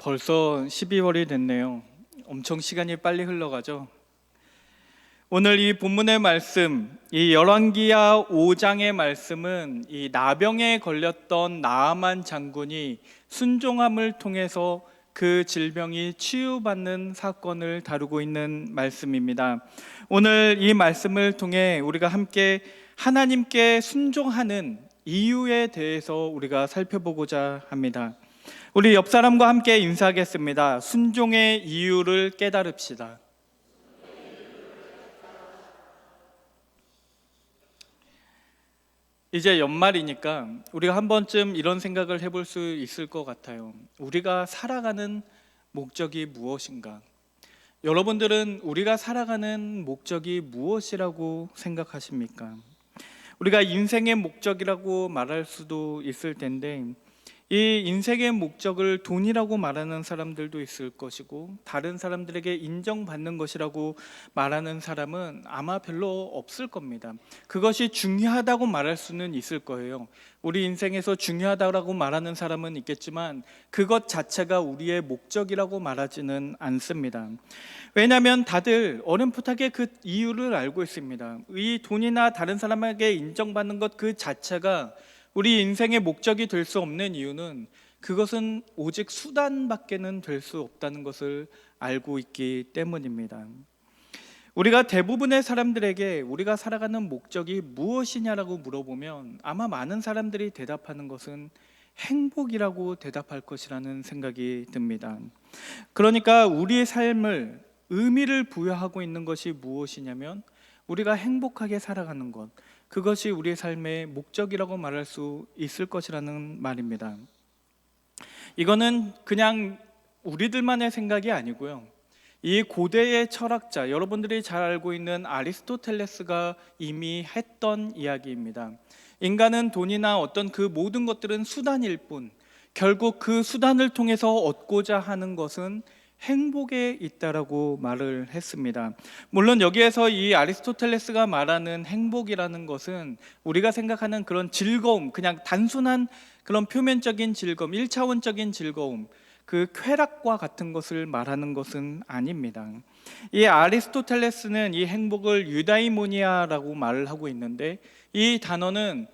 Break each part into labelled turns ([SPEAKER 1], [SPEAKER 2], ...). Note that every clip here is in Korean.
[SPEAKER 1] 벌써 12월이 됐네요. 엄청 시간이 빨리 흘러가죠. 오늘 이 본문의 말씀, 이 열왕기하 5장의 말씀은 이 나병에 걸렸던 나아만 장군이 순종함을 통해서 그 질병이 치유받는 사건을 다루고 있는 말씀입니다. 오늘 이 말씀을 통해 우리가 함께 하나님께 순종하는 이유에 대해서 우리가 살펴보고자 합니다. 우리 옆 사람과 함께 인사하겠습니다. 순종의 이유를 깨달읍시다. 이제 연말이니까 우리가 한 번쯤 이런 생각을 해볼 수 있을 것 같아요. 우리가 살아가는 목적이 무엇인가? 여러분들은 우리가 살아가는 목적이 무엇이라고 생각하십니까? 우리가 인생의 목적이라고 말할 수도 있을 텐데, 이 인생의 목적을 돈이라고 말하는 사람들도 있을 것이고, 다른 사람들에게 인정받는 것이라고 말하는 사람은 아마 별로 없을 겁니다. 그것이 중요하다고 말할 수는 있을 거예요. 우리 인생에서 중요하다고 말하는 사람은 있겠지만 그것 자체가 우리의 목적이라고 말하지는 않습니다. 왜냐하면 다들 어렴풋하게 그 이유를 알고 있습니다. 이 돈이나 다른 사람에게 인정받는 것 그 자체가 우리 인생의 목적이 될 수 없는 이유는 그것은 오직 수단밖에는 될 수 없다는 것을 알고 있기 때문입니다. 우리가 대부분의 사람들에게 우리가 살아가는 목적이 무엇이냐라고 물어보면 아마 많은 사람들이 대답하는 것은 행복이라고 대답할 것이라는 생각이 듭니다. 그러니까 우리의 삶을 의미를 부여하고 있는 것이 무엇이냐면 우리가 행복하게 살아가는 것, 그것이 우리의 삶의 목적이라고 말할 수 있을 것이라는 말입니다. 이거는 그냥 우리들만의 생각이 아니고요. 이 고대의 철학자, 여러분들이 잘 알고 있는 아리스토텔레스가 이미 했던 이야기입니다. 인간은 돈이나 어떤 그 모든 것들은 수단일 뿐, 결국 그 수단을 통해서 얻고자 하는 것은 행복에 있다라고 말을 했습니다. 물론 여기에서 이 아리스토텔레스가 말하는 행복이라는 것은 우리가 생각하는 그런 즐거움, 그냥 단순한 그런 표면적인 즐거움, 1차원적인 즐거움, 그 쾌락과 같은 것을 말하는 것은 아닙니다. 이 아리스토텔레스는 이 행복을 유다이모니아라고 말을 하고 있는데, 이 단어는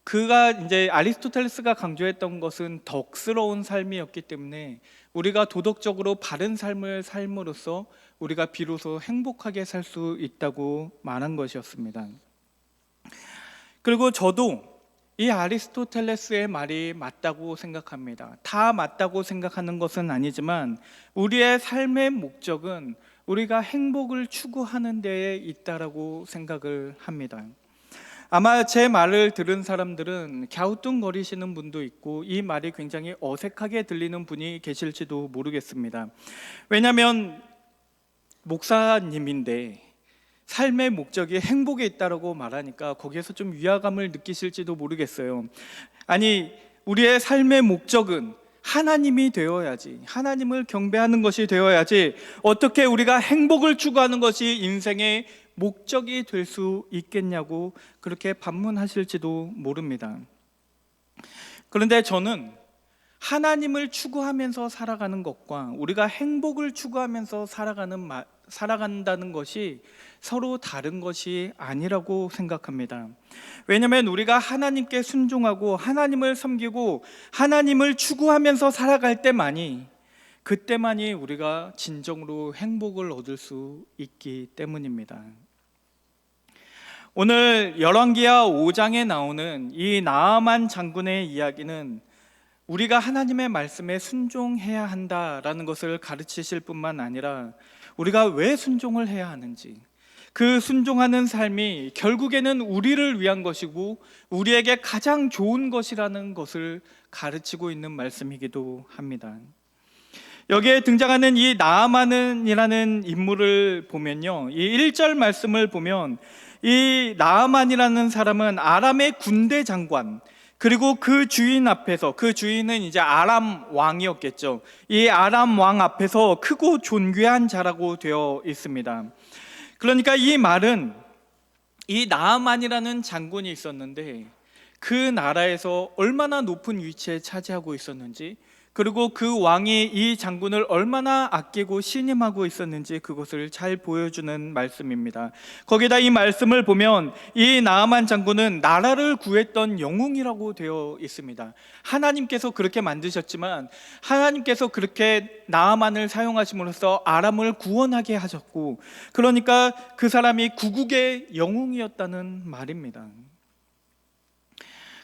[SPEAKER 1] 그가 이제 아리스토텔레스가 강조했던 것은 덕스러운 삶이었기 때문에 우리가 도덕적으로 바른 삶을 삶으로써 우리가 비로소 행복하게 살 수 있다고 말한 것이었습니다. 그리고 저도 이 아리스토텔레스의 말이 맞다고 생각합니다. 다 맞다고 생각하는 것은 아니지만 우리의 삶의 목적은 우리가 행복을 추구하는 데에 있다라고 생각을 합니다. 아마 제 말을 들은 사람들은 갸우뚱거리시는 분도 있고 이 말이 굉장히 어색하게 들리는 분이 계실지도 모르겠습니다. 왜냐하면 목사님인데 삶의 목적이 행복에 있다고 말하니까 거기에서 좀 위화감을 느끼실지도 모르겠어요. 아니, 우리의 삶의 목적은 하나님이 되어야지, 하나님을 경배하는 것이 되어야지 어떻게 우리가 행복을 추구하는 것이 인생의 목적이 될 수 있겠냐고 그렇게 반문하실지도 모릅니다. 그런데 저는 하나님을 추구하면서 살아가는 것과 우리가 행복을 추구하면서 살아간다는 것이 서로 다른 것이 아니라고 생각합니다. 왜냐하면 우리가 하나님께 순종하고 하나님을 섬기고 하나님을 추구하면서 살아갈 그때만이 우리가 진정으로 행복을 얻을 수 있기 때문입니다. 오늘 열왕기하 5장에 나오는 이 나아만 장군의 이야기는 우리가 하나님의 말씀에 순종해야 한다라는 것을 가르치실 뿐만 아니라 우리가 왜 순종을 해야 하는지, 그 순종하는 삶이 결국에는 우리를 위한 것이고 우리에게 가장 좋은 것이라는 것을 가르치고 있는 말씀이기도 합니다. 여기에 등장하는 이 나아만이라는 인물을 보면요, 이 1절 말씀을 보면 이 나아만이라는 사람은 아람의 군대 장관, 그리고 그 주인 앞에서, 그 주인은 이제 아람 왕이었겠죠. 이 아람 왕 앞에서 크고 존귀한 자라고 되어 있습니다. 그러니까 이 말은 이 나아만이라는 장군이 있었는데 그 나라에서 얼마나 높은 위치에 차지하고 있었는지, 그리고 그 왕이 이 장군을 얼마나 아끼고 신임하고 있었는지 그것을 잘 보여주는 말씀입니다. 거기다 이 말씀을 보면 이 나아만 장군은 나라를 구했던 영웅이라고 되어 있습니다. 하나님께서 그렇게 만드셨지만 하나님께서 그렇게 나아만을 사용하심으로써 아람을 구원하게 하셨고, 그러니까 그 사람이 구국의 영웅이었다는 말입니다.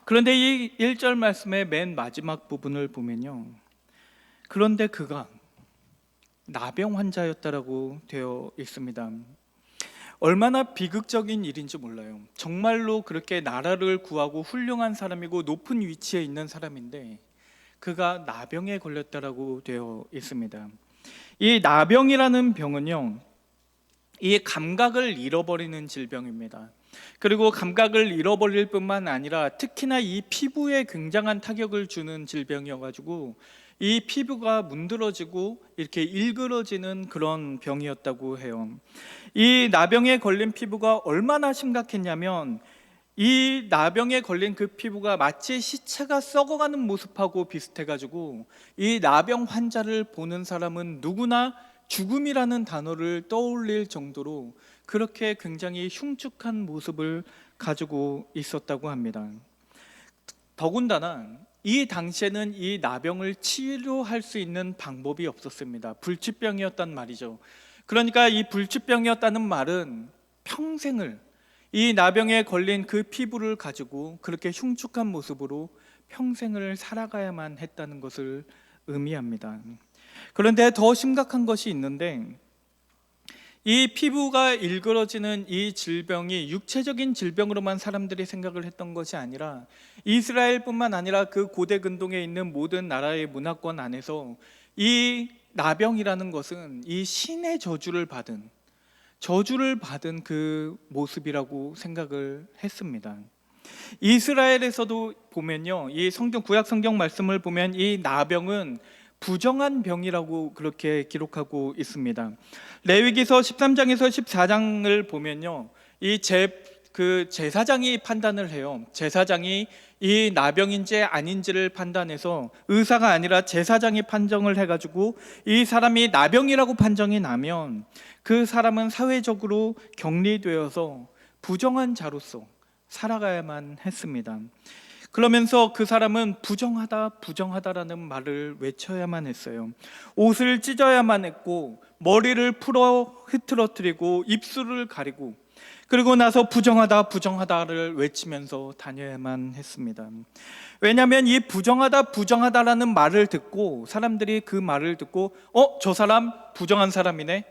[SPEAKER 1] 그런데 이 1절 말씀의 맨 마지막 부분을 보면요, 그런데 그가 나병 환자였다라고 되어 있습니다. 얼마나 비극적인 일인지 몰라요. 정말로 그렇게 나라를 구하고 훌륭한 사람이고 높은 위치에 있는 사람인데 그가 나병에 걸렸다라고 되어 있습니다. 이 나병이라는 병은요, 이 감각을 잃어버리는 질병입니다. 그리고 감각을 잃어버릴 뿐만 아니라 특히나 이 피부에 굉장한 타격을 주는 질병이어가지고 이 피부가 문드러지고 이렇게 일그러지는 그런 병이었다고 해요. 이 나병에 걸린 피부가 얼마나 심각했냐면 이 나병에 걸린 그 피부가 마치 시체가 썩어가는 모습하고 비슷해가지고 이 나병 환자를 보는 사람은 누구나 죽음이라는 단어를 떠올릴 정도로 그렇게 굉장히 흉측한 모습을 가지고 있었다고 합니다. 더군다나 이 당시에는 이 나병을 치료할 수 있는 방법이 없었습니다. 불치병이었단 말이죠. 그러니까 이 불치병이었다는 말은 평생을 이 나병에 걸린 그 피부를 가지고 그렇게 흉측한 모습으로 평생을 살아가야만 했다는 것을 의미합니다. 그런데 더 심각한 것이 있는데, 이 피부가 일그러지는 이 질병이 육체적인 질병으로만 사람들이 생각을 했던 것이 아니라 이스라엘뿐만 아니라 그 고대 근동에 있는 모든 나라의 문화권 안에서 이 나병이라는 것은 이 신의 저주를 받은 그 모습이라고 생각을 했습니다. 이스라엘에서도 보면요, 이 성경 구약 성경 말씀을 보면 이 나병은 부정한 병이라고 그렇게 기록하고 있습니다. 레위기서 13장에서 14장을 보면요, 그 제사장이 판단을 해요. 제사장이 이 나병인지 아닌지를 판단해서 의사가 아니라 제사장이 판정을 해가지고 이 사람이 나병이라고 판정이 나면 그 사람은 사회적으로 격리되어서 부정한 자로서 살아가야만 했습니다. 그러면서 그 사람은 부정하다라는 말을 외쳐야만 했어요. 옷을 찢어야만 했고 머리를 풀어 흐트러뜨리고 입술을 가리고 그리고 나서 부정하다를 외치면서 다녀야만 했습니다. 왜냐하면 이 부정하다라는 말을 듣고 사람들이 그 말을 듣고 저 사람 부정한 사람이네,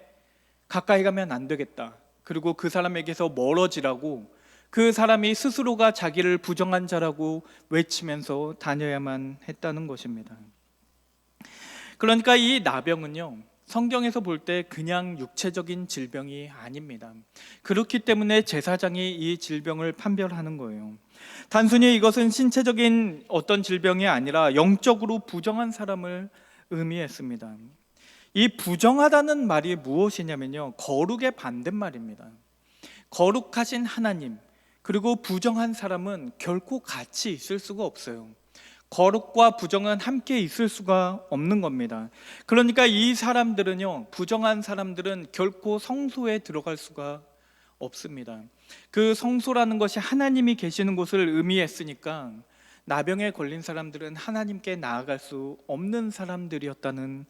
[SPEAKER 1] 가까이 가면 안 되겠다, 그리고 그 사람에게서 멀어지라고 그 사람이 스스로가 자기를 부정한 자라고 외치면서 다녀야만 했다는 것입니다. 그러니까 이 나병은요, 성경에서 볼 때 그냥 육체적인 질병이 아닙니다. 그렇기 때문에 제사장이 이 질병을 판별하는 거예요. 단순히 이것은 신체적인 어떤 질병이 아니라 영적으로 부정한 사람을 의미했습니다. 이 부정하다는 말이 무엇이냐면요, 거룩의 반대말입니다. 거룩하신 하나님 그리고 부정한 사람은 결코 같이 있을 수가 없어요. 거룩과 부정은 함께 있을 수가 없는 겁니다. 그러니까 이 사람들은요, 부정한 사람들은 결코 성소에 들어갈 수가 없습니다. 그 성소라는 것이 하나님이 계시는 곳을 의미했으니까 나병에 걸린 사람들은 하나님께 나아갈 수 없는 사람들이었다는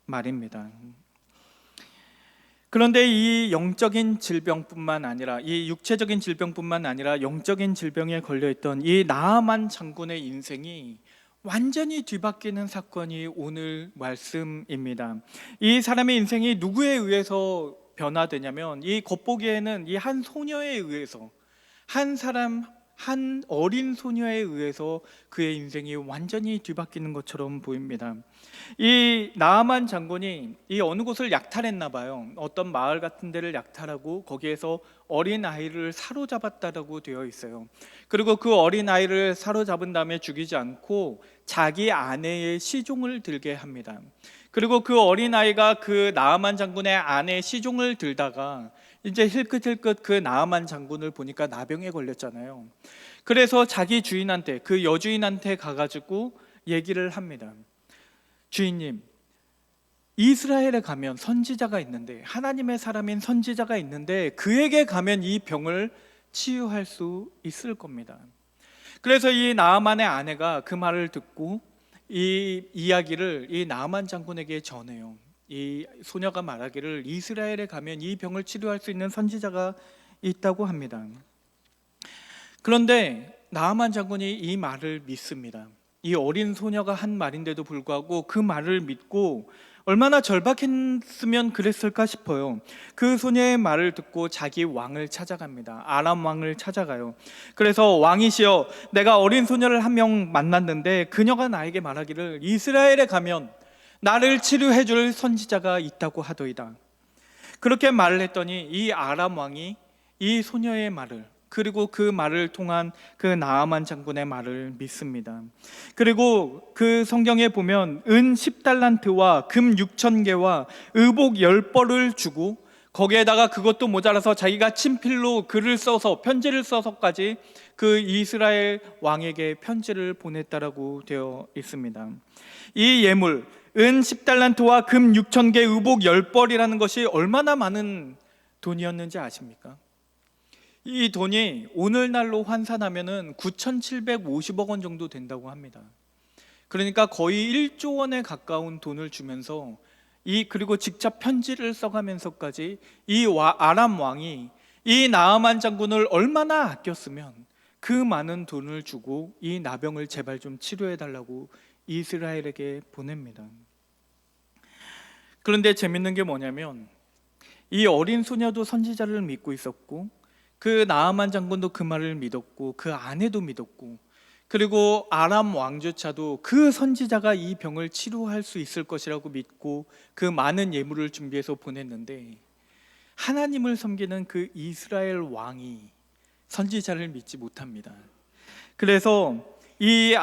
[SPEAKER 1] 말입니다. 그런데 이 영적인 질병뿐만 아니라 이 육체적인 질병뿐만 아니라 영적인 질병에 걸려있던 이 나아만 장군의 인생이 완전히 뒤바뀌는 사건이 오늘 말씀입니다. 이 사람의 인생이 누구에 의해서 변화되냐면 이 겉보기에는 이 한 소녀에 의해서 한 어린 소녀에 의해서 그의 인생이 완전히 뒤바뀌는 것처럼 보입니다. 이 나아만 장군이 이 어느 곳을 약탈했나 봐요. 어떤 마을 같은 데를 약탈하고 거기에서 어린 아이를 사로잡았다라고 되어 있어요. 그리고 그 어린 아이를 사로잡은 다음에 죽이지 않고 자기 아내의 시종을 들게 합니다. 그리고 그 어린 아이가 그 나아만 장군의 아내의 시종을 들다가 이제 힐끗힐끗 그 나아만 장군을 보니까 나병에 걸렸잖아요. 그래서 자기 주인한테, 그 여주인한테 가가지고 얘기를 합니다. 주인님, 이스라엘에 가면 선지자가 있는데, 하나님의 사람인 선지자가 있는데 그에게 가면 이 병을 치유할 수 있을 겁니다. 그래서 이 나아만의 아내가 그 말을 듣고 이 이야기를 이 나아만 장군에게 전해요. 이 소녀가 말하기를 이스라엘에 가면 이 병을 치료할 수 있는 선지자가 있다고 합니다. 그런데 나아만 장군이 이 말을 믿습니다. 이 어린 소녀가 한 말인데도 불구하고 그 말을 믿고 얼마나 절박했으면 그랬을까 싶어요. 그 소녀의 말을 듣고 자기 왕을 찾아갑니다. 아람 왕을 찾아가요. 그래서 왕이시여, 내가 어린 소녀를 한 명 만났는데 그녀가 나에게 말하기를 이스라엘에 가면 나를 치료해 줄 선지자가 있다고 하더이다. 그렇게 말을 했더니 이 아람 왕이 이 소녀의 말을, 그리고 그 말을 통한 그 나아만 장군의 말을 믿습니다. 그리고 그 성경에 보면 은 10달란트와 금 6,000개와 의복 10벌을 주고 거기에다가 그것도 모자라서 자기가 친필로 글을 써서 편지를 써서까지 그 이스라엘 왕에게 편지를 보냈다라고 되어 있습니다. 이 예물 은 10달란트와 금 6,000개 의복 10벌이라는 것이 얼마나 많은 돈이었는지 아십니까? 이 돈이 오늘날로 환산하면은 9,750억 원 정도 된다고 합니다. 그러니까 거의 1조 원에 가까운 돈을 주면서 그리고 직접 편지를 써가면서까지 아람 왕이 이 나아만 장군을 얼마나 아꼈으면 그 많은 돈을 주고 이 나병을 제발 좀 치료해 달라고 이스라엘에게 보냅니다. 그런데 재밌는 게 뭐냐면 이 어린 소녀도 선지자를 믿고 있었고 그 나아만 장군도 그 말을 믿었고 그 아내도 믿었고 그리고 아람 왕조차도 그 선지자가 이 병을 치료할 수 있을 것이라고 믿고 그 많은 예물을 준비해서 보냈는데 하나님을 섬기는 그 이스라엘 왕이 선지자를 믿지 못합니다. 그래서 이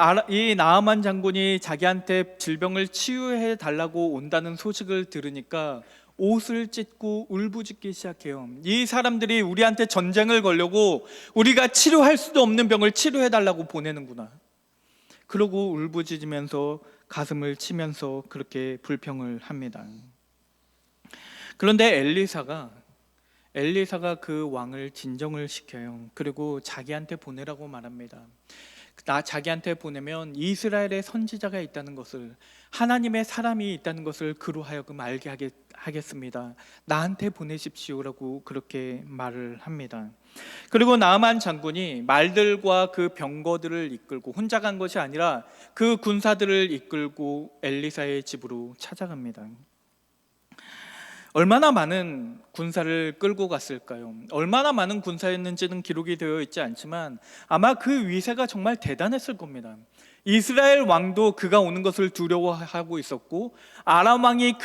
[SPEAKER 1] 나아만 장군이 자기한테 질병을 치유해 달라고 온다는 소식을 들으니까 옷을 찢고 울부짖기 시작해요. 이 사람들이 우리한테 전쟁을 걸려고 우리가 치료할 수도 없는 병을 치료해 달라고 보내는구나. 그러고 울부짖으면서 가슴을 치면서 그렇게 불평을 합니다. 그런데 엘리사가 그 왕을 진정을 시켜요. 그리고 자기한테 보내라고 말합니다. 자기한테 보내면 이스라엘의 선지자가 있다는 것을, 하나님의 사람이 있다는 것을 그로 하여금 알게 하겠습니다. 나한테 보내십시오라고 그렇게 말을 합니다. 그리고 나아만 장군이 말들과 그 병거들을 이끌고 혼자 간 것이 아니라 그 군사들을 이끌고 엘리사의 집으로 찾아갑니다. 얼마나 많은 군사를 끌고 갔을까요? 얼마나 많은 군사였는지는 기록이 되어 있지 않지만 아마 그 위세가 정말 대단했을 겁니다. 이스라엘 왕도 그가 오는 것을 두려워하고 있었고 아람 왕이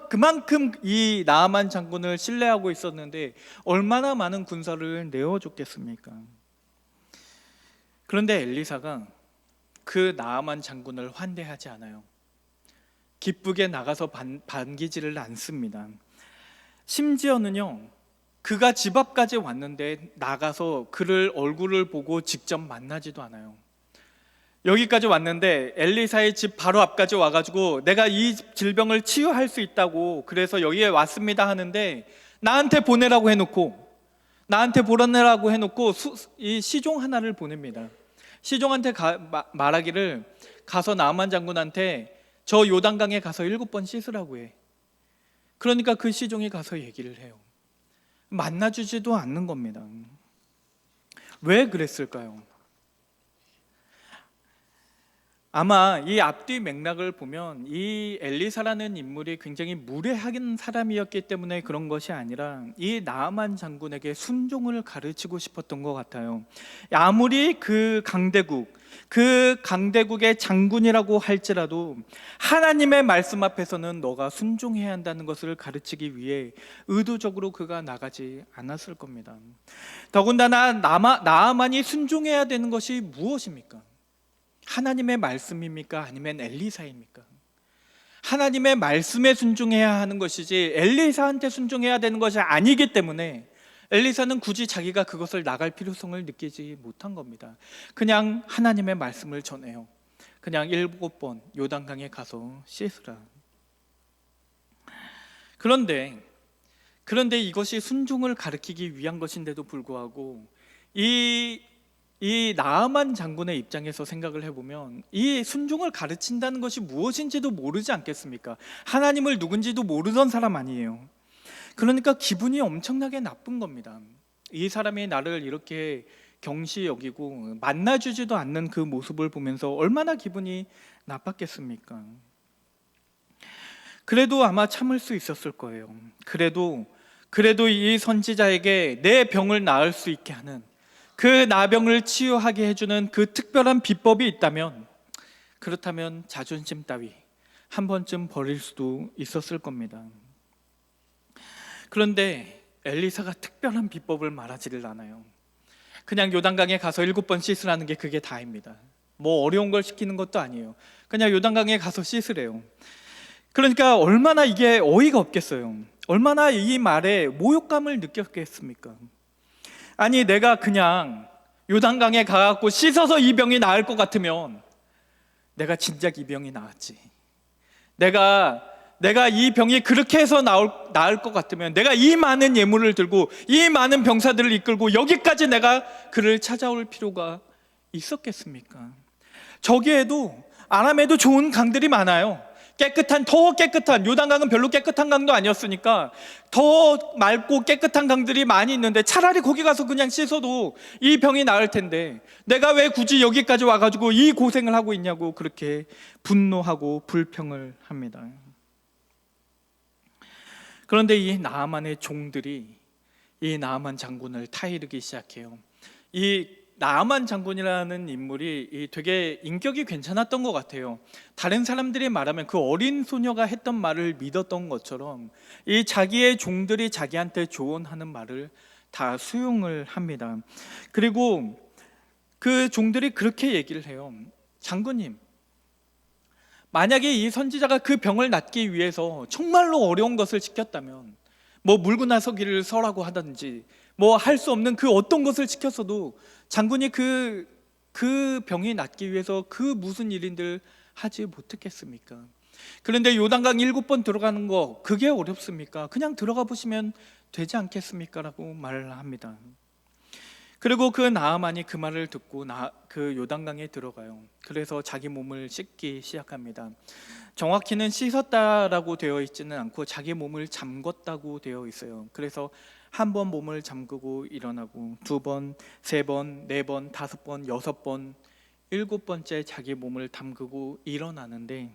[SPEAKER 1] 그만큼 이 나아만 장군을 신뢰하고 있었는데 얼마나 많은 군사를 내어줬겠습니까? 그런데 엘리사가 그 나아만 장군을 환대하지 않아요. 기쁘게 나가서 반기지를 않습니다. 심지어는요, 그가 집 앞까지 왔는데 나가서 그를 얼굴을 보고 직접 만나지도 않아요. 여기까지 왔는데 엘리사의 집 바로 앞까지 와가지고 내가 이 질병을 치유할 수 있다고 그래서 여기에 왔습니다 하는데 나한테 보내라고 해놓고 이 시종 하나를 보냅니다. 시종한테 말하기를 가서 나아만 장군한테 저 요단강에 가서 7번 씻으라고 해. 그러니까 그 시종이 가서 얘기를 해요. 만나주지도 않는 겁니다. 왜 그랬을까요? 아마 이 앞뒤 맥락을 보면 이 엘리사라는 인물이 굉장히 무례한 사람이었기 때문에 그런 것이 아니라 이 나아만 장군에게 순종을 가르치고 싶었던 것 같아요. 아무리 그 강대국의 장군이라고 할지라도 하나님의 말씀 앞에서는 너가 순종해야 한다는 것을 가르치기 위해 의도적으로 그가 나가지 않았을 겁니다. 더군다나 나아만이 순종해야 되는 것이 무엇입니까? 하나님의 말씀입니까? 아니면 엘리사입니까? 하나님의 말씀에 순종해야 하는 것이지 엘리사한테 순종해야 되는 것이 아니기 때문에 엘리사는 굳이 자기가 그것을 나갈 필요성을 느끼지 못한 겁니다. 그냥 하나님의 말씀을 전해요. 그냥 7번 요단강에 가서 씻으라. 그런데 이것이 순종을 가리키기 위한 것인데도 불구하고 이 나아만 장군의 입장에서 생각을 해보면 이 순종을 가르친다는 것이 무엇인지도 모르지 않겠습니까? 하나님을 누군지도 모르던 사람 아니에요. 그러니까 기분이 엄청나게 나쁜 겁니다. 이 사람이 나를 이렇게 경시 여기고 만나주지도 않는 그 모습을 보면서 얼마나 기분이 나빴겠습니까? 그래도 아마 참을 수 있었을 거예요. 그래도 이 선지자에게 내 병을 나을 수 있게 하는, 그 나병을 치유하게 해주는 그 특별한 비법이 있다면, 그렇다면 자존심 따위 한 번쯤 버릴 수도 있었을 겁니다. 그런데 엘리사가 특별한 비법을 말하지를 않아요. 그냥 요단강에 가서 7번 씻으라는 게 그게 다입니다. 뭐 어려운 걸 시키는 것도 아니에요. 그냥 요단강에 가서 씻으래요. 그러니까 얼마나 이게 어이가 없겠어요. 얼마나 이 말에 모욕감을 느꼈겠습니까? 아니, 내가 그냥 요단강에 가갖고 씻어서 이 병이 나을 것 같으면 내가 진작 이 병이 나았지. 내가 이 병이 그렇게 해서 나을 것 같으면 내가 이 많은 예물을 들고 이 많은 병사들을 이끌고 여기까지 내가 그를 찾아올 필요가 있었겠습니까? 저기에도 아람에도 좋은 강들이 많아요. 더 깨끗한, 요단강은 별로 깨끗한 강도 아니었으니까 더 맑고 깨끗한 강들이 많이 있는데 차라리 거기 가서 그냥 씻어도 이 병이 나을 텐데 내가 왜 굳이 여기까지 와가지고 이 고생을 하고 있냐고 그렇게 분노하고 불평을 합니다. 그런데 이 나아만의 종들이 이 나아만 장군을 타이르기 시작해요. 이 나아만 장군이라는 인물이 되게 인격이 괜찮았던 것 같아요. 다른 사람들이 말하면 그 어린 소녀가 했던 말을 믿었던 것처럼 이 자기의 종들이 자기한테 조언하는 말을 다 수용을 합니다. 그리고 그 종들이 그렇게 얘기를 해요. 장군님, 만약에 이 선지자가 그 병을 낫기 위해서 정말로 어려운 것을 시켰다면, 뭐 물고 나서기를 서라고 하든지 뭐 할 수 없는 그 어떤 것을 시켰어도 장군이 그 병이 낫기 위해서 그 무슨 일인들 하지 못했겠습니까? 그런데 요단강 7번 들어가는 거 그게 어렵습니까? 그냥 들어가 보시면 되지 않겠습니까? 라고 말을 합니다. 그리고 그 나아만이 그 말을 듣고 그 요단강에 들어가요. 그래서 자기 몸을 씻기 시작합니다. 정확히는 씻었다라고 되어 있지는 않고 자기 몸을 잠궜다고 되어 있어요. 그래서 한 번 몸을 잠그고 일어나고 2번, 3번, 4번, 5번, 6번, 7번째 자기 몸을 담그고 일어나는데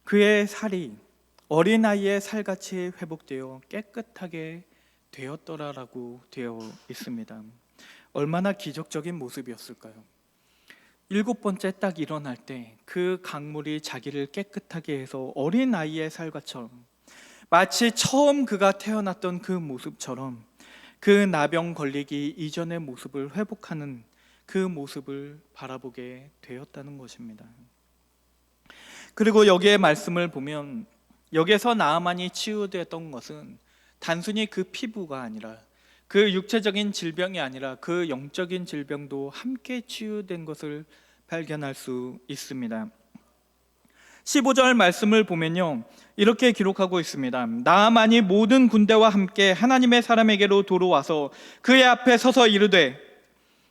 [SPEAKER 1] 그의 살이 어린아이의 살같이 회복되어 깨끗하게 되었더라라고 되어 있습니다. 얼마나 기적적인 모습이었을까요? 7번째 딱 일어날 때 그 강물이 자기를 깨끗하게 해서 어린아이의 살과처럼 마치 처음 그가 태어났던 그 모습처럼 그 나병 걸리기 이전의 모습을 회복하는 그 모습을 바라보게 되었다는 것입니다. 그리고 여기에 말씀을 보면 여기에서 나아만이 치유되었던 것은 단순히 그 피부가 아니라 그 육체적인 질병이 아니라 그 영적인 질병도 함께 치유된 것을 발견할 수 있습니다. 15절 말씀을 보면요, 이렇게 기록하고 있습니다. 나아만이 모든 군대와 함께 하나님의 사람에게로 돌아와서 그의 앞에 서서 이르되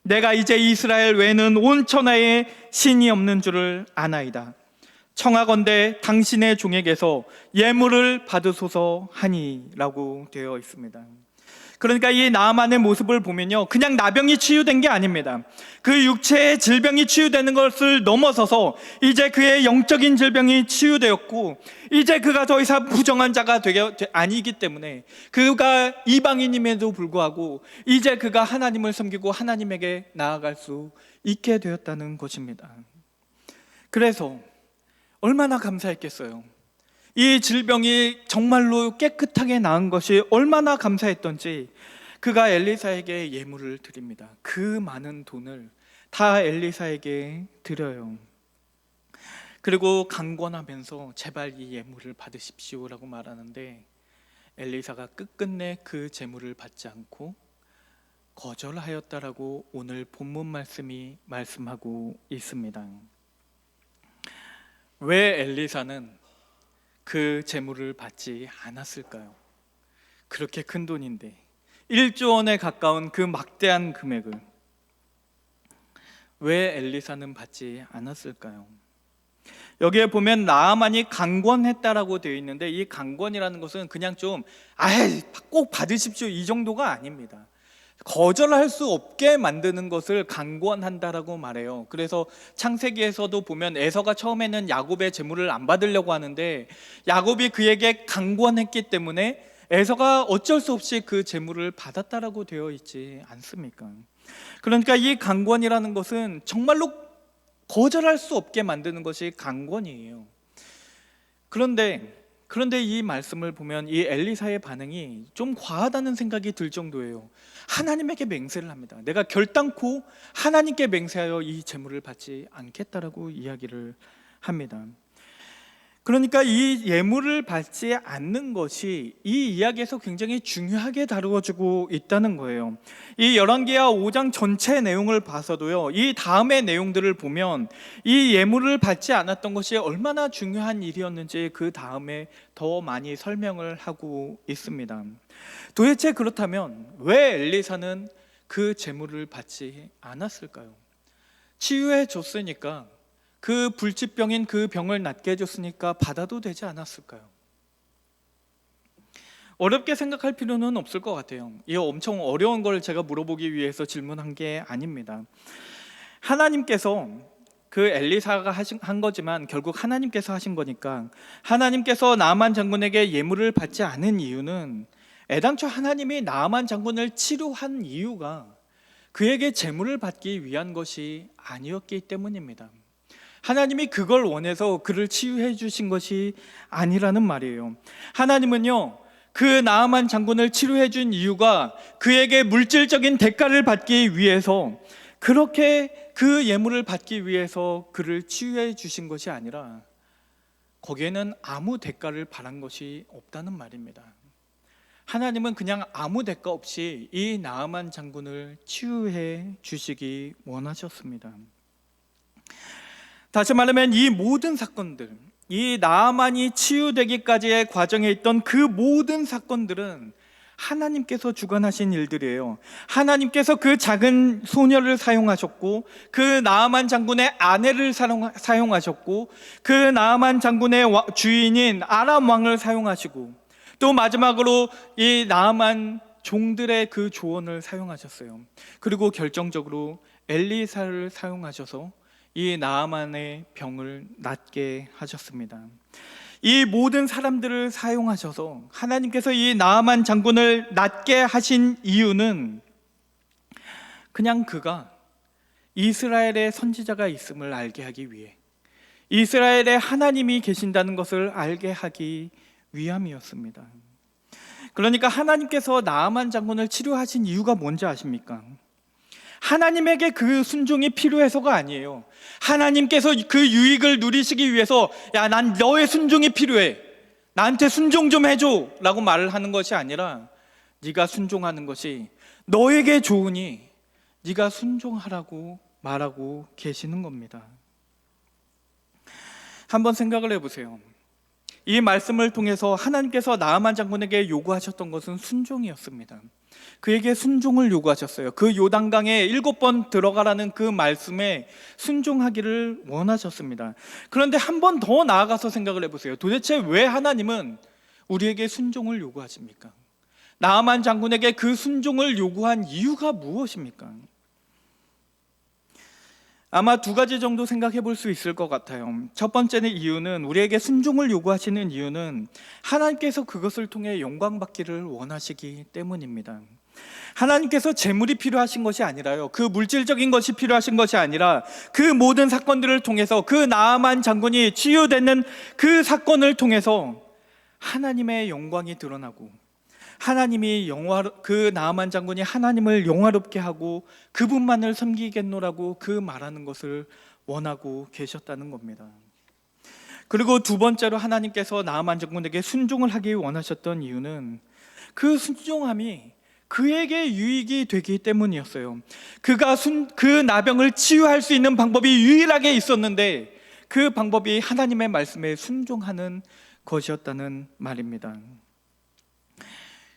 [SPEAKER 1] 내가 이제 이스라엘 외에는 온 천하에 신이 없는 줄을 아나이다. 청하건대 당신의 종에게서 예물을 받으소서 하니라고 되어 있습니다. 그러니까 이 나아만의 모습을 보면요, 그냥 나병이 치유된 게 아닙니다. 그 육체의 질병이 치유되는 것을 넘어서서 이제 그의 영적인 질병이 치유되었고 이제 그가 더 이상 부정한 자가 아니기 때문에 그가 이방인임에도 불구하고 이제 그가 하나님을 섬기고 하나님에게 나아갈 수 있게 되었다는 것입니다. 그래서 얼마나 감사했겠어요. 이 질병이 정말로 깨끗하게 나은 것이 얼마나 감사했던지 그가 엘리사에게 예물을 드립니다. 그 많은 돈을 다 엘리사에게 드려요. 그리고 강권하면서 제발 이 예물을 받으십시오라고 말하는데 엘리사가 끝끝내 그 재물을 받지 않고 거절하였다라고 오늘 본문 말씀이 말씀하고 있습니다. 왜 엘리사는 그 재물을 받지 않았을까요? 그렇게 큰 돈인데 1조 원에 가까운 그 막대한 금액을 왜 엘리사는 받지 않았을까요? 여기에 보면 나아만이 강권했다라고 되어 있는데 이 강권이라는 것은 그냥 좀 꼭 받으십시오 이 정도가 아닙니다. 거절할 수 없게 만드는 것을 강권한다라고 말해요. 그래서 창세기에서도 보면 에서가 처음에는 야곱의 재물을 안 받으려고 하는데 야곱이 그에게 강권했기 때문에 에서가 어쩔 수 없이 그 재물을 받았다라고 되어 있지 않습니까? 그러니까 이 강권이라는 것은 정말로 거절할 수 없게 만드는 것이 강권이에요. 그런데 이 말씀을 보면 이 엘리사의 반응이 좀 과하다는 생각이 들 정도예요. 하나님에게 맹세를 합니다. 내가 결단코 하나님께 맹세하여 이 재물을 받지 않겠다라고 이야기를 합니다. 그러니까 이 예물을 받지 않는 것이 이 이야기에서 굉장히 중요하게 다루어지고 있다는 거예요. 이 열왕기하 5장 전체 내용을 봐서도요, 이 다음의 내용들을 보면 이 예물을 받지 않았던 것이 얼마나 중요한 일이었는지 그 다음에 더 많이 설명을 하고 있습니다. 도대체 그렇다면 왜 엘리사는 그 재물을 받지 않았을까요? 치유해 줬으니까, 그 불치병인 그 병을 낫게 해줬으니까 받아도 되지 않았을까요? 어렵게 생각할 필요는 없을 것 같아요. 이 엄청 어려운 걸 제가 물어보기 위해서 질문한 게 아닙니다. 하나님께서 그 엘리사가 한 거지만 결국 하나님께서 하신 거니까, 하나님께서 나아만 장군에게 예물을 받지 않은 이유는 애당초 하나님이 나아만 장군을 치료한 이유가 그에게 재물을 받기 위한 것이 아니었기 때문입니다. 하나님이 그걸 원해서 그를 치유해 주신 것이 아니라는 말이에요. 하나님은요, 그 나아만 장군을 치료해 준 이유가 그에게 물질적인 대가를 받기 위해서, 그렇게 그 예물을 받기 위해서 그를 치유해 주신 것이 아니라 거기에는 아무 대가를 바란 것이 없다는 말입니다. 하나님은 그냥 아무 대가 없이 이 나아만 장군을 치유해 주시기 원하셨습니다. 다시 말하면 이 모든 사건들, 이 나아만이 치유되기까지의 과정에 있던 그 모든 사건들은 하나님께서 주관하신 일들이에요. 하나님께서 그 작은 소녀를 사용하셨고, 그 나아만 장군의 아내를 사용하셨고, 그 나아만 장군의 주인인 아람 왕을 사용하시고, 또 마지막으로 이 나아만 종들의 그 조언을 사용하셨어요. 그리고 결정적으로 엘리사를 사용하셔서 이 나아만의 병을 낫게 하셨습니다. 이 모든 사람들을 사용하셔서 하나님께서 이 나아만 장군을 낫게 하신 이유는 그냥 그가 이스라엘의 선지자가 있음을 알게 하기 위해, 이스라엘에 하나님이 계신다는 것을 알게 하기 위함이었습니다. 그러니까 하나님께서 나아만 장군을 치료하신 이유가 뭔지 아십니까? 하나님에게 그 순종이 필요해서가 아니에요. 하나님께서 그 유익을 누리시기 위해서 난 너의 순종이 필요해, 나한테 순종 좀 해줘 라고 말을 하는 것이 아니라 네가 순종하는 것이 너에게 좋으니 네가 순종하라고 말하고 계시는 겁니다. 한번 생각을 해보세요. 이 말씀을 통해서 하나님께서 나아만 장군에게 요구하셨던 것은 순종이었습니다. 그에게 순종을 요구하셨어요. 그 요단강에 7번 들어가라는 그 말씀에 순종하기를 원하셨습니다. 그런데 한 번 더 나아가서 생각을 해보세요. 도대체 왜 하나님은 우리에게 순종을 요구하십니까? 나아만 장군에게 그 순종을 요구한 이유가 무엇입니까? 아마 두 가지 정도 생각해 볼 수 있을 것 같아요. 첫 번째는 이유는, 우리에게 순종을 요구하시는 이유는 하나님께서 그것을 통해 영광 받기를 원하시기 때문입니다. 하나님께서 재물이 필요하신 것이 아니라요, 그 물질적인 것이 필요하신 것이 아니라 그 모든 사건들을 통해서, 그 나아만 장군이 치유되는 그 사건을 통해서 하나님의 영광이 드러나고, 하나님이 그 나아만 장군이 하나님을 영화롭게 하고 그분만을 섬기겠노라고 그 말하는 것을 원하고 계셨다는 겁니다. 그리고 두 번째로 하나님께서 나아만 장군에게 순종을 하기 원하셨던 이유는 그 순종함이 그에게 유익이 되기 때문이었어요. 그가 그 나병을 치유할 수 있는 방법이 유일하게 있었는데 그 방법이 하나님의 말씀에 순종하는 것이었다는 말입니다.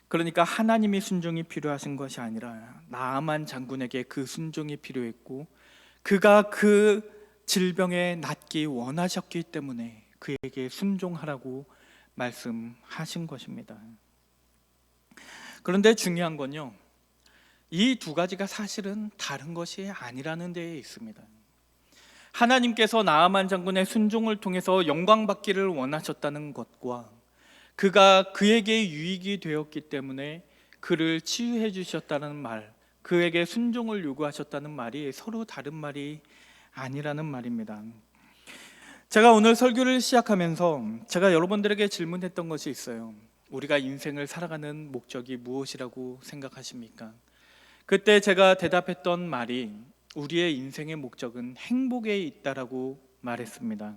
[SPEAKER 1] 그러니까 하나님이 순종이 필요하신 것이 아니라 나아만 장군에게 그 순종이 필요했고, 그가 그 질병에 낫기 원하셨기 때문에 그에게 순종하라고 말씀하신 것입니다. 그런데 중요한 건요, 이 두 가지가 사실은 다른 것이 아니라는 데에 있습니다. 하나님께서 나아만 장군의 순종을 통해서 영광 받기를 원하셨다는 것과 그가 그에게 유익이 되었기 때문에 그를 치유해 주셨다는 말, 그에게 순종을 요구하셨다는 말이 서로 다른 말이 아니라는 말입니다. 제가 오늘 설교를 시작하면서 제가 여러분들에게 질문했던 것이 있어요. 우리가 인생을 살아가는 목적이 무엇이라고 생각하십니까? 그때 제가 대답했던 말이 우리의 인생의 목적은 행복에 있다라고 말했습니다.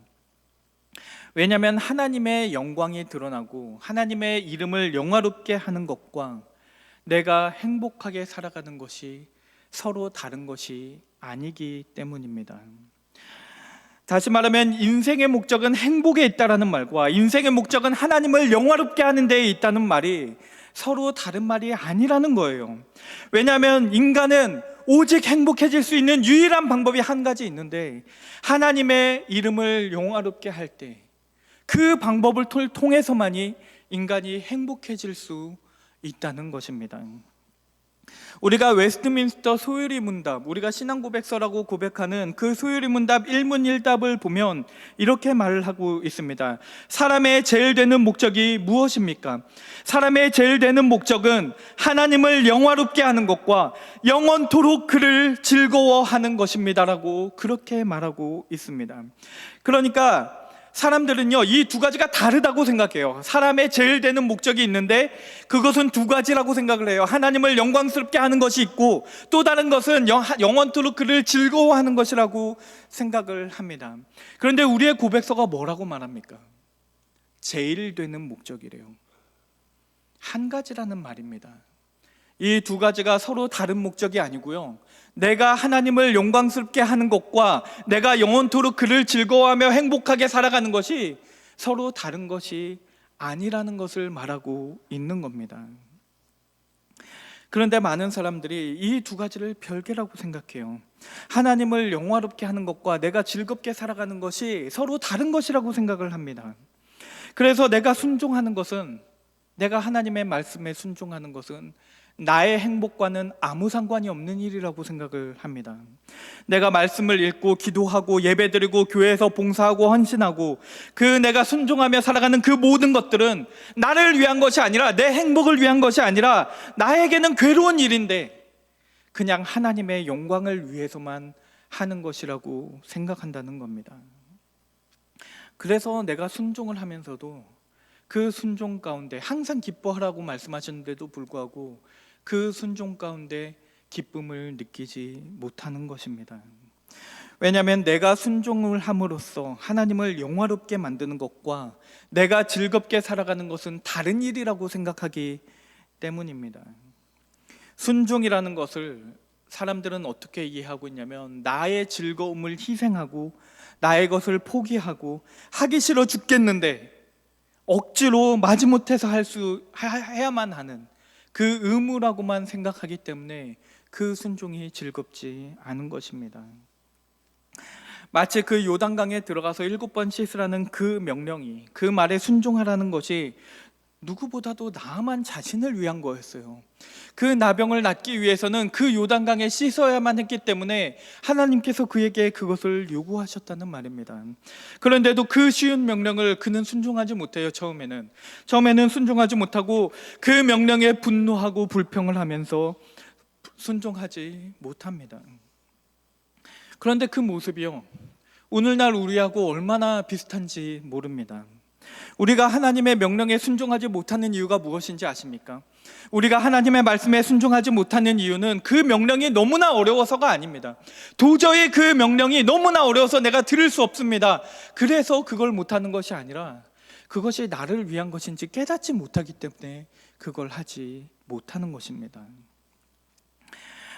[SPEAKER 1] 왜냐하면 하나님의 영광이 드러나고 하나님의 이름을 영화롭게 하는 것과 내가 행복하게 살아가는 것이 서로 다른 것이 아니기 때문입니다. 다시 말하면 인생의 목적은 행복에 있다라는 말과 인생의 목적은 하나님을 영화롭게 하는 데에 있다는 말이 서로 다른 말이 아니라는 거예요. 왜냐하면 인간은 오직 행복해질 수 있는 유일한 방법이 한 가지 있는데, 하나님의 이름을 영화롭게 할 때 그 방법을 통해서만이 인간이 행복해질 수 있다는 것입니다. 우리가 웨스트민스터 소유리 문답, 우리가 신앙고백서라고 고백하는 그 소유리 문답 1문 1답을 보면 이렇게 말을 하고 있습니다. 사람의 제일 되는 목적이 무엇입니까? 사람의 제일 되는 목적은 하나님을 영화롭게 하는 것과 영원토록 그를 즐거워하는 것입니다라고 그렇게 말하고 있습니다. 그러니까 사람들은요, 이 두 가지가 다르다고 생각해요. 사람의 제일 되는 목적이 있는데 그것은 두 가지라고 생각을 해요. 하나님을 영광스럽게 하는 것이 있고, 또 다른 것은 영원토록 그를 즐거워하는 것이라고 생각을 합니다. 그런데 우리의 고백서가 뭐라고 말합니까? 제일 되는 목적이래요. 한 가지라는 말입니다. 이 두 가지가 서로 다른 목적이 아니고요, 내가 하나님을 영광스럽게 하는 것과 내가 영원토록 그를 즐거워하며 행복하게 살아가는 것이 서로 다른 것이 아니라는 것을 말하고 있는 겁니다. 그런데 많은 사람들이 이 두 가지를 별개라고 생각해요. 하나님을 영화롭게 하는 것과 내가 즐겁게 살아가는 것이 서로 다른 것이라고 생각을 합니다. 그래서 내가 순종하는 것은, 내가 하나님의 말씀에 순종하는 것은 나의 행복과는 아무 상관이 없는 일이라고 생각을 합니다. 내가 말씀을 읽고 기도하고 예배드리고 교회에서 봉사하고 헌신하고 내가 순종하며 살아가는 그 모든 것들은 나를 위한 것이 아니라, 내 행복을 위한 것이 아니라 나에게는 괴로운 일인데 그냥 하나님의 영광을 위해서만 하는 것이라고 생각한다는 겁니다. 그래서 내가 순종을 하면서도 그 순종 가운데 항상 기뻐하라고 말씀하셨는데도 불구하고 그 순종 가운데 기쁨을 느끼지 못하는 것입니다. 왜냐하면 내가 순종을 함으로써 하나님을 영화롭게 만드는 것과 내가 즐겁게 살아가는 것은 다른 일이라고 생각하기 때문입니다. 순종이라는 것을 사람들은 어떻게 이해하고 있냐면, 나의 즐거움을 희생하고 나의 것을 포기하고 하기 싫어 죽겠는데 억지로 마지못해서 해야만 하는 그 의무라고만 생각하기 때문에 그 순종이 즐겁지 않은 것입니다. 마치 그 요단강에 들어가서 7번 씻으라는 그 명령이, 그 말에 순종하라는 것이 누구보다도 나아만 자신을 위한 거였어요. 그 나병을 낫기 위해서는 그 요단강에 씻어야만 했기 때문에 하나님께서 그에게 그것을 요구하셨다는 말입니다. 그런데도 그 쉬운 명령을 그는 순종하지 못해요. 처음에는 순종하지 못하고 그 명령에 분노하고 불평을 하면서 순종하지 못합니다. 그런데 그 모습이요, 오늘날 우리하고 얼마나 비슷한지 모릅니다. 우리가 하나님의 명령에 순종하지 못하는 이유가 무엇인지 아십니까? 우리가 하나님의 말씀에 순종하지 못하는 이유는 그 명령이 너무나 어려워서가 아닙니다. 도저히 그 명령이 너무나 어려워서 내가 들을 수 없습니다. 그래서 그걸 못하는 것이 아니라 그것이 나를 위한 것인지 깨닫지 못하기 때문에 그걸 하지 못하는 것입니다.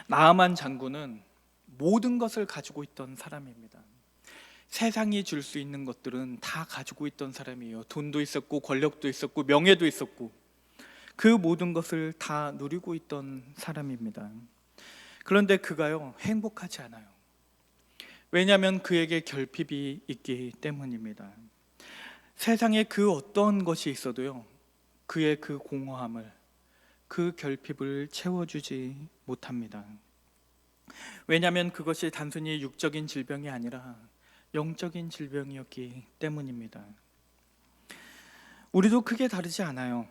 [SPEAKER 1] 나아만 장군은 모든 것을 가지고 있던 사람입니다. 세상이 줄 수 있는 것들은 다 가지고 있던 사람이에요. 돈도 있었고 권력도 있었고 명예도 있었고 그 모든 것을 다 누리고 있던 사람입니다. 그런데 그가요, 행복하지 않아요. 왜냐하면 그에게 결핍이 있기 때문입니다. 세상에 그 어떤 것이 있어도요, 그의 그 공허함을, 그 결핍을 채워주지 못합니다. 왜냐하면 그것이 단순히 육적인 질병이 아니라 영적인 질병이었기 때문입니다. 우리도 크게 다르지 않아요.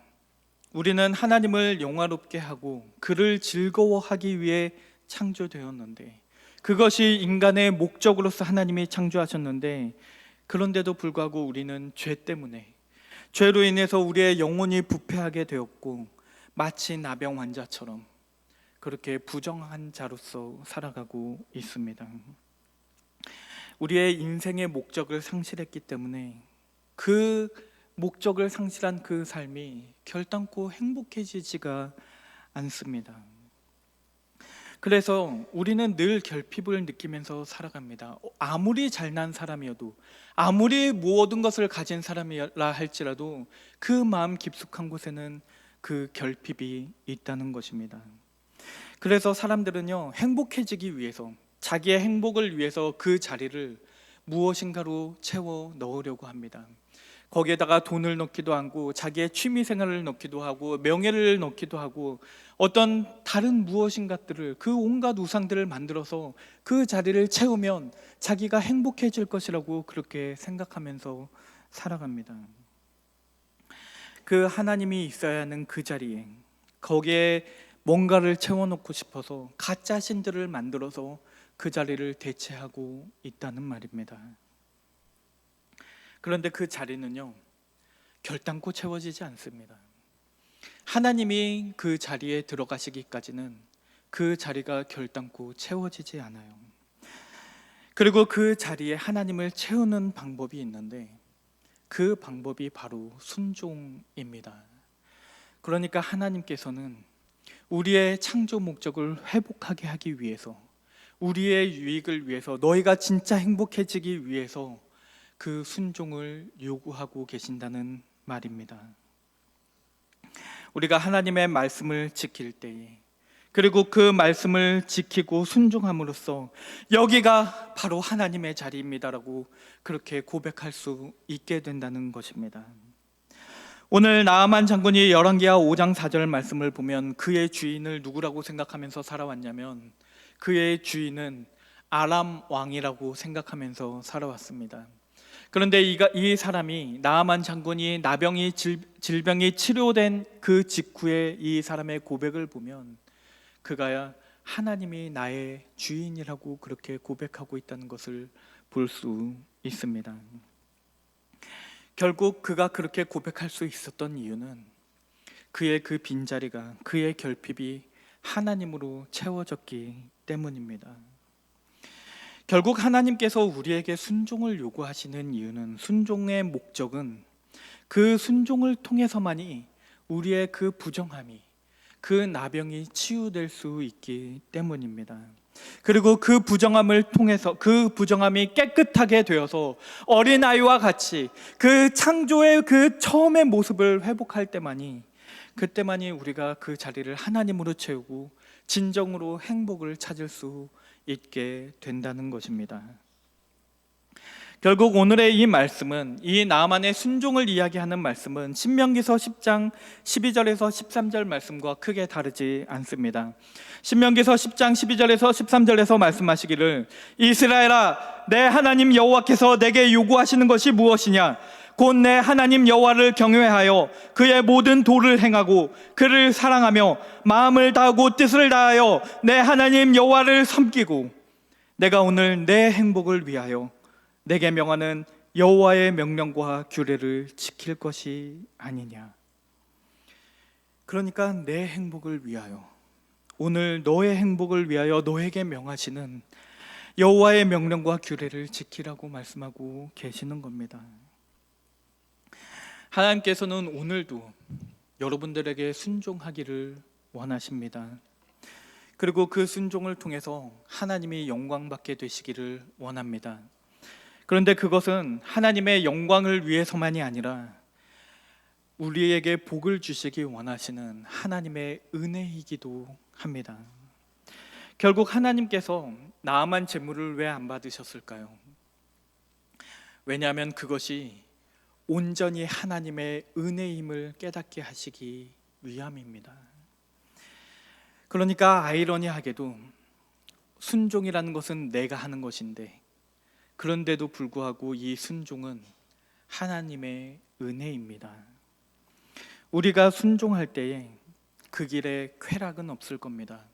[SPEAKER 1] 우리는 하나님을 영화롭게 하고 그를 즐거워하기 위해 창조되었는데, 그것이 인간의 목적으로서 하나님이 창조하셨는데, 그런데도 불구하고 우리는 죄 때문에, 죄로 인해서 우리의 영혼이 부패하게 되었고 마치 나병 환자처럼 그렇게 부정한 자로서 살아가고 있습니다. 우리의 인생의 목적을 상실했기 때문에 그 목적을 상실한 그 삶이 결단코 행복해지지가 않습니다. 그래서 우리는 늘 결핍을 느끼면서 살아갑니다. 아무리 잘난 사람이어도, 아무리 모든 것을 가진 사람이라 할지라도 그 마음 깊숙한 곳에는 그 결핍이 있다는 것입니다. 그래서 사람들은요, 행복해지기 위해서, 자기의 행복을 위해서 그 자리를 무엇인가로 채워 넣으려고 합니다. 거기에다가 돈을 넣기도 하고 자기의 취미 생활을 넣기도 하고 명예를 넣기도 하고 어떤 다른 무엇인가들을, 그 온갖 우상들을 만들어서 그 자리를 채우면 자기가 행복해질 것이라고 그렇게 생각하면서 살아갑니다. 그 하나님이 있어야 하는 그 자리에, 거기에 뭔가를 채워놓고 싶어서 가짜 신들을 만들어서 그 자리를 대체하고 있다는 말입니다. 그런데 그 자리는요, 결단코 채워지지 않습니다. 하나님이 그 자리에 들어가시기까지는 그 자리가 결단코 채워지지 않아요. 그리고 그 자리에 하나님을 채우는 방법이 있는데, 그 방법이 바로 순종입니다. 그러니까 하나님께서는 우리의 창조 목적을 회복하게 하기 위해서, 우리의 유익을 위해서, 너희가 진짜 행복해지기 위해서 그 순종을 요구하고 계신다는 말입니다. 우리가 하나님의 말씀을 지킬 때에, 그리고 그 말씀을 지키고 순종함으로써 여기가 바로 하나님의 자리입니다라고 그렇게 고백할 수 있게 된다는 것입니다. 오늘 나아만 장군이 열왕기하 5장 4절 말씀을 보면 그의 주인을 누구라고 생각하면서 살아왔냐면, 그의 주인은 아람 왕이라고 생각하면서 살아왔습니다. 그런데 이 사람이, 나아만 장군이 나병이 질병이 치료된 그 직후에 이 사람의 고백을 보면 그가 하나님이 나의 주인이라고 그렇게 고백하고 있다는 것을 볼 수 있습니다. 결국 그가 그렇게 고백할 수 있었던 이유는 그의 그 빈자리가, 그의 결핍이 하나님으로 채워졌기 때문입니다. 결국 하나님께서 우리에게 순종을 요구하시는 이유는, 순종의 목적은 그 순종을 통해서만이 우리의 그 부정함이, 그 나병이 치유될 수 있기 때문입니다. 그리고 그 부정함을 통해서, 그 부정함이 깨끗하게 되어서 어린아이와 같이 그 창조의 그 처음의 모습을 회복할 때만이, 그때만이 우리가 그 자리를 하나님으로 채우고 진정으로 행복을 찾을 수 있게 된다는 것입니다. 결국 오늘의 이 말씀은, 이 나아만의 순종을 이야기하는 말씀은 신명기서 10장 12절에서 13절 말씀과 크게 다르지 않습니다. 신명기서 10장 12절에서 13절에서 말씀하시기를, 이스라엘아, 내 하나님 여호와께서 내게 요구하시는 것이 무엇이냐? 곧 내 하나님 여호와를 경외하여 그의 모든 도를 행하고 그를 사랑하며 마음을 다하고 뜻을 다하여 내 하나님 여호와를 섬기고, 내가 오늘 내 행복을 위하여 내게 명하는 여호와의 명령과 규례를 지킬 것이 아니냐. 그러니까 내 행복을 위하여, 오늘 너의 행복을 위하여 너에게 명하시는 여호와의 명령과 규례를 지키라고 말씀하고 계시는 겁니다. 하나님께서는 오늘도 여러분들에게 순종하기를 원하십니다. 그리고 그 순종을 통해서 하나님이 영광받게 되시기를 원합니다. 그런데 그것은 하나님의 영광을 위해서만이 아니라 우리에게 복을 주시기 원하시는 하나님의 은혜이기도 합니다. 결국 하나님께서 나아만 제물을 왜 안 받으셨을까요? 왜냐하면 그것이 온전히 하나님의 은혜임을 깨닫게 하시기 위함입니다. 그러니까 아이러니하게도 순종이라는 것은 내가 하는 것인데, 그런데도 불구하고 이 순종은 하나님의 은혜입니다. 우리가 순종할 때에 그 길에 쾌락은 없을 겁니다.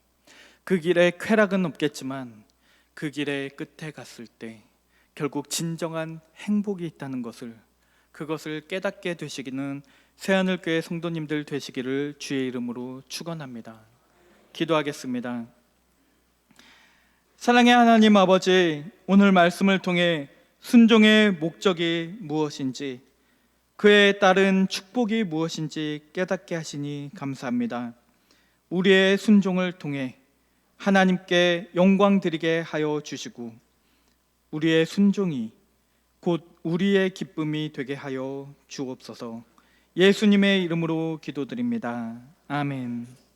[SPEAKER 1] 그 길에 쾌락은 없겠지만 그 길의 끝에 갔을 때 결국 진정한 행복이 있다는 것을, 그것을 깨닫게 되시기는 새하늘교회 성도님들 되시기를 주의 이름으로 축원합니다. 기도하겠습니다. 사랑의 하나님 아버지, 오늘 말씀을 통해 순종의 목적이 무엇인지, 그에 따른 축복이 무엇인지 깨닫게 하시니 감사합니다. 우리의 순종을 통해 하나님께 영광 드리게 하여 주시고, 우리의 순종이 곧 우리의 기쁨이 되게 하여 주옵소서. 예수님의 이름으로 기도드립니다. 아멘.